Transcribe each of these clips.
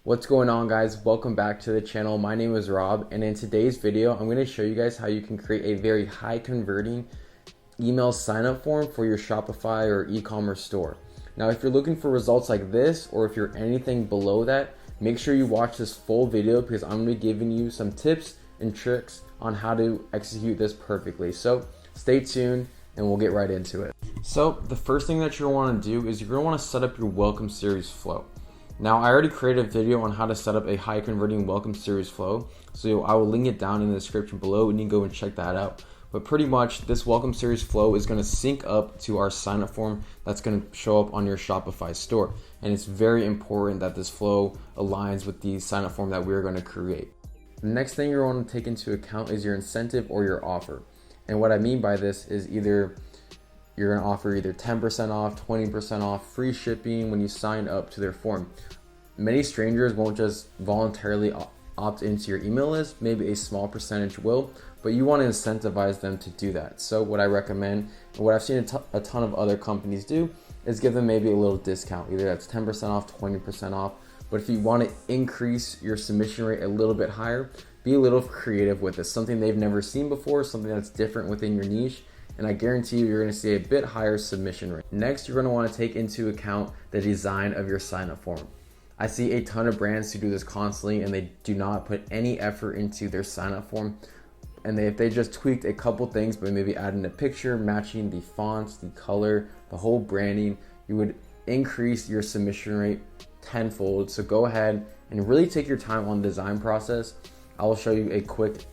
What's going on, guys? Welcome back to the channel. My name is Rob, and in today's video I'm going to show you guys how you can create a very high converting email sign up form for your Shopify or e-commerce store. Now, if you're looking for results like this, or if you're anything below that, make sure you watch this full video because I'm going to be giving you some tips and tricks on how to execute this perfectly. So stay tuned and we'll get right into it. So the first thing that you're going to want to do is you're going to want to set up your welcome series flow. Now, I already created a video on how to set up a high converting welcome series flow, so I will link it down in the description below and you can go and check that out. But pretty much this welcome series flow is going to sync up to our sign up form that's going to show up on your Shopify store. And it's very important that this flow aligns with the sign up form that we're going to create. The next thing you're going to take into account is your incentive or your offer. And what I mean by this is you're going to offer either 10% off, 20% off, free shipping when you sign up to their form. Many strangers won't just voluntarily opt into your email list. Maybe a small percentage will, but you want to incentivize them to do that. So what I recommend, and what I've seen a ton of other companies do, is give them maybe a little discount. Either that's 10% off, 20% off. But if you want to increase your submission rate a little bit higher, be a little creative with this. Something they've never seen before, something that's different within your niche. And I guarantee you're going to see a bit higher submission rate. Next, you're going to want to take into account the design of your sign-up form. I see a ton of brands who do this constantly and they do not put any effort into their sign-up form. And if they just tweaked a couple things, but maybe adding a picture, matching the fonts, the color, the whole branding, you would increase your submission rate tenfold. So go ahead and really take your time on the design process. I will show you a quick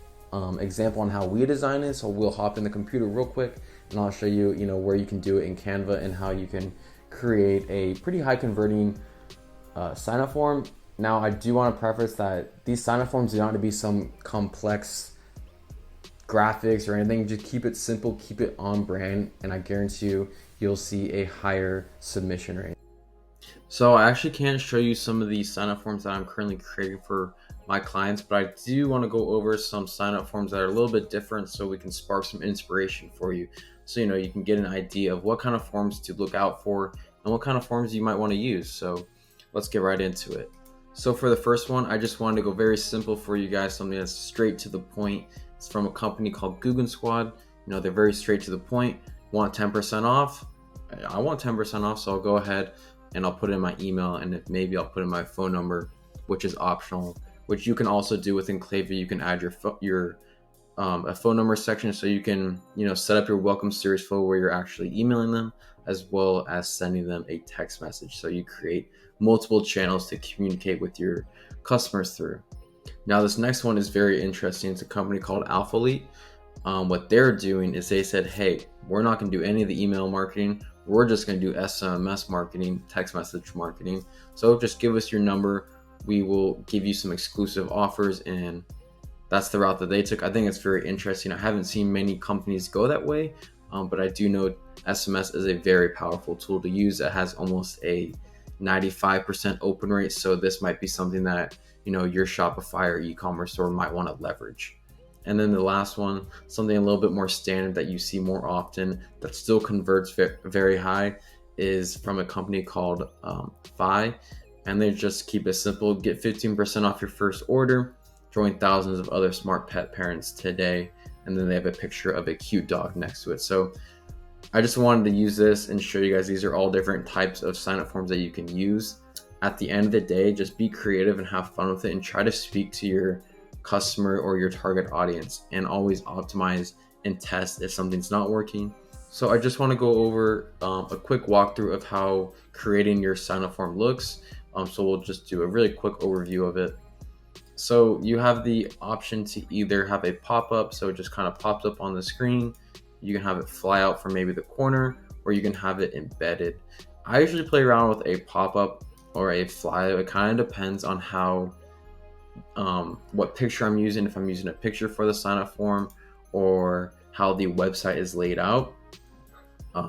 example on how we design it. So we'll hop in the computer real quick and I'll show you, where you can do it in Canva and how you can create a pretty high converting sign up form. Now, I do want to preface that these sign up forms do not have to be some complex graphics or anything. Just keep it simple, keep it on brand, and I guarantee you'll see a higher submission rate. So I actually can't show you some of these sign up forms that I'm currently creating for my clients, but I do want to go over some sign up forms that are a little bit different so we can spark some inspiration for you. So, you can get an idea of what kind of forms to look out for and what kind of forms you might want to use. So let's get right into it. So for the first one, I just wanted to go very simple for you guys, something that's straight to the point. It's from a company called Google Squad. They're very straight to the point. Want 10% off? I want 10% off, so I'll go ahead and I'll put in my email, and maybe I'll put in my phone number, which is optional, which you can also do within Klaviyo. You can add your a phone number section, so you can set up your welcome series flow where you're actually emailing them as well as sending them a text message. So you create multiple channels to communicate with your customers through. Now, this next one is very interesting. It's a company called Alpha Elite. What they're doing is they said, hey, we're not going to do any of the email marketing. We're just going to do SMS marketing, text message marketing. So just give us your number. We will give you some exclusive offers, and that's the route that they took. I think it's very interesting. I haven't seen many companies go that way, but I do know SMS is a very powerful tool to use. It has almost a 95% open rate. So this might be something that, your Shopify or e-commerce store might want to leverage. And then the last one, something a little bit more standard that you see more often that still converts very high, is from a company called Fi. And they just keep it simple. Get 15% off your first order. Join thousands of other smart pet parents today. And then they have a picture of a cute dog next to it. So I just wanted to use this and show you guys these are all different types of sign-up forms that you can use. At the end of the day, just be creative and have fun with it and try to speak to your customer or your target audience, and always optimize and test if something's not working. So I just want to go over a quick walkthrough of how creating your sign-up form looks. So we'll just do a really quick overview of it. So you have the option to either have a pop-up, so it just kind of pops up on the screen. You can have it fly out from maybe the corner, or you can have it embedded. I usually play around with a pop-up or a fly. It kind of depends on how what picture I'm using, if I'm using a picture for the sign-up form, or how the website is laid out.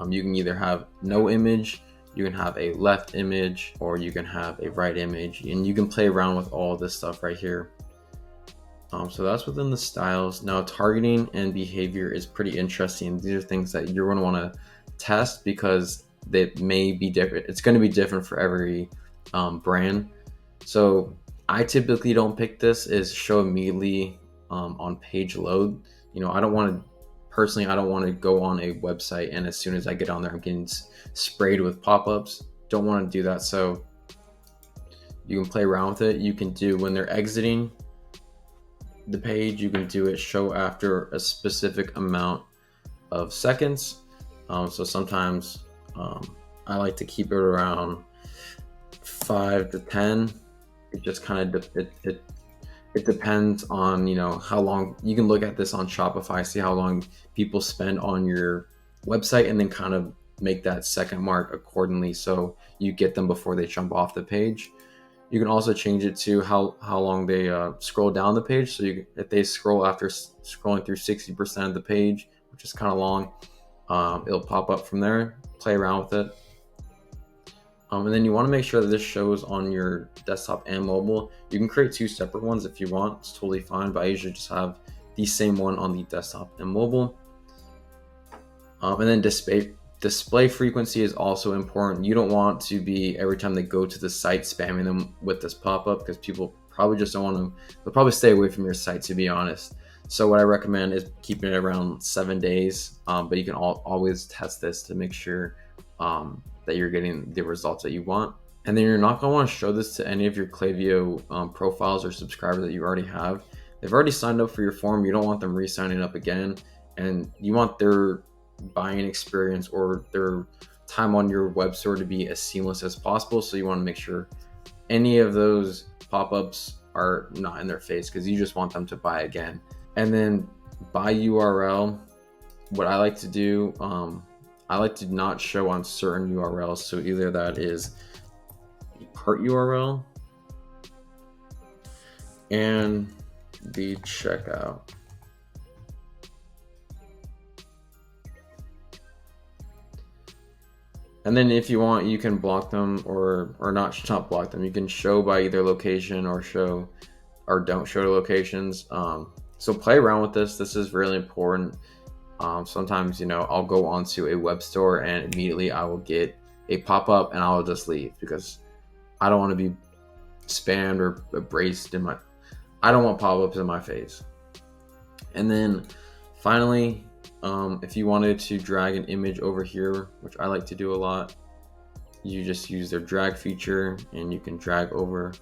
You can either have no image, you can have a left image, or you can have a right image, and you can play around with all this stuff right here. So that's within the styles. Now, targeting and behavior is pretty interesting. These are things that you're going to want to test because they may be different. It's going to be different for every brand. So I typically don't pick this is show immediately on page load. You know, I don't want to go on a website and as soon as I get on there, I'm getting sprayed with pop-ups. Don't want to do that. So you can play around with it. You can do when they're exiting the page, you can do it show after a specific amount of seconds. So sometimes I like to keep it around 5 to 10. It just kind of it depends on, you know, how long. You can look at this on Shopify, see how long people spend on your website, and then kind of make that second mark accordingly so you get them before they jump off the page. You can also change it to how long they scroll down the page. So if they scroll after scrolling through 60% of the page, which is kind of long, it'll pop up from there. Play around with it. And then you want to make sure that this shows on your desktop and mobile. You can create 2 separate ones if you want. It's totally fine, but I usually just have the same one on the desktop and mobile. And then display frequency is also important. You don't want to be every time they go to the site spamming them with this pop-up, because people probably just don't want to. They'll probably stay away from your site, to be honest. So what I recommend is keeping it around 7 days, but you can always test this to make sure that you're getting the results that you want. And then you're not going to want to show this to any of your Klaviyo profiles or subscribers that you already have. They've already signed up for your form. You don't want them re-signing up again, and you want their buying experience or their time on your web store to be as seamless as possible. So you want to make sure any of those pop-ups are not in their face, because you just want them to buy again. And then by URL, what I like to do, I like to not show on certain URLs. So either that is cart URL and the checkout. And then if you want, you can block them or not block them. You can show by either location or show or don't show the locations. So play around with this. This is really important. Sometimes, you know, I'll go onto a web store and immediately I will get a pop-up and I'll just leave, because I don't want to be spammed or braced I don't want pop-ups in my face. And then finally, if you wanted to drag an image over here, which I like to do a lot, you just use their drag feature and you can drag over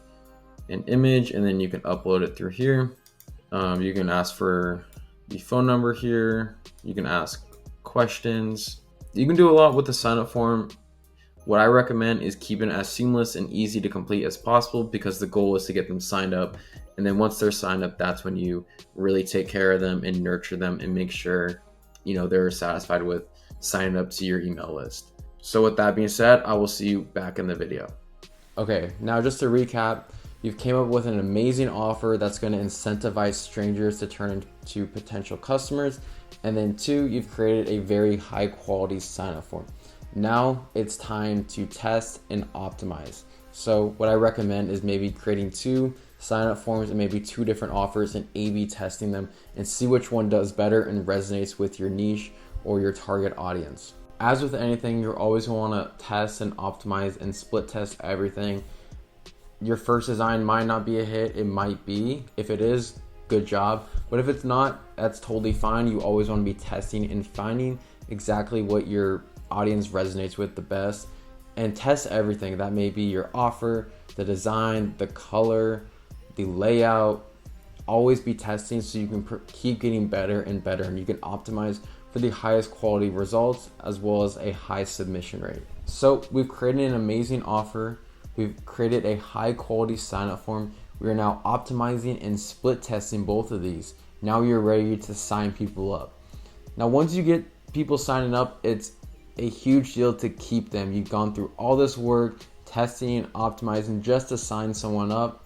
an image and then you can upload it through here. You can ask for the phone number here. You can ask questions. You can do a lot with the sign up form. What I recommend is keeping it as seamless and easy to complete as possible, because the goal is to get them signed up. And then once they're signed up, that's when you really take care of them and nurture them and make sure, you know, they're satisfied with signing up to your email list. So with that being said, I will see you back in the video. Okay, now just to recap, you've came up with an amazing offer that's going to incentivize strangers to turn into potential customers. And then 2, you've created a very high quality sign up form. Now it's time to test and optimize. So what I recommend is maybe creating 2 sign up forms and maybe 2 different offers and A/B testing them and see which one does better and resonates with your niche or your target audience. As with anything, you're always going to want to test and optimize and split test everything. Your first design might not be a hit. It might be. If it is, good job. But if it's not, that's totally fine. You always want to be testing and finding exactly what your audience resonates with the best, and test everything. That may be your offer, the design, the color, the layout. Always be testing so you can keep getting better and better, and you can optimize for the highest quality results as well as a high submission rate. So we've created an amazing offer. We've created a high quality sign up form. We are now optimizing and split testing both of these. Now you're ready to sign people up. Now, once you get people signing up, it's a huge deal to keep them. You've gone through all this work, testing and optimizing just to sign someone up.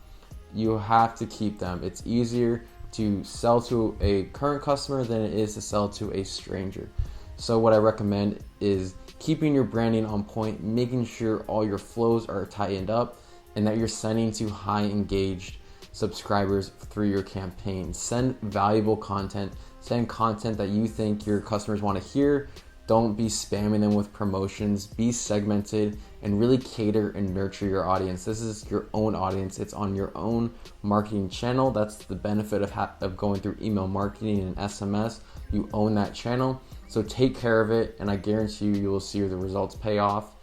You have to keep them. It's easier to sell to a current customer than it is to sell to a stranger. So what I recommend is keeping your branding on point, making sure all your flows are tightened up, and that you're sending to high engaged subscribers through your campaign. Send valuable content, send content that you think your customers want to hear. Don't be spamming them with promotions. Be segmented and really cater and nurture your audience. This is your own audience. It's on your own marketing channel. That's the benefit of going through email marketing and SMS. You own that channel. So take care of it, and I guarantee you will see the results pay off.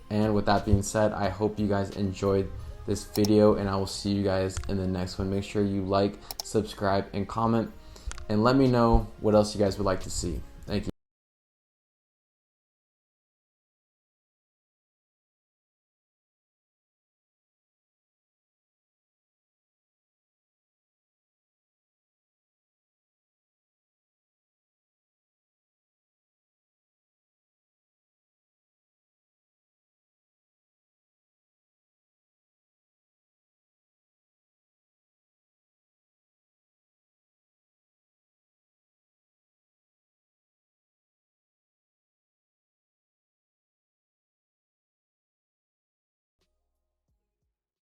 And with that being said, I hope you guys enjoyed this video, and I will see you guys in the next one. Make sure you like, subscribe, and comment, and let me know what else you guys would like to see.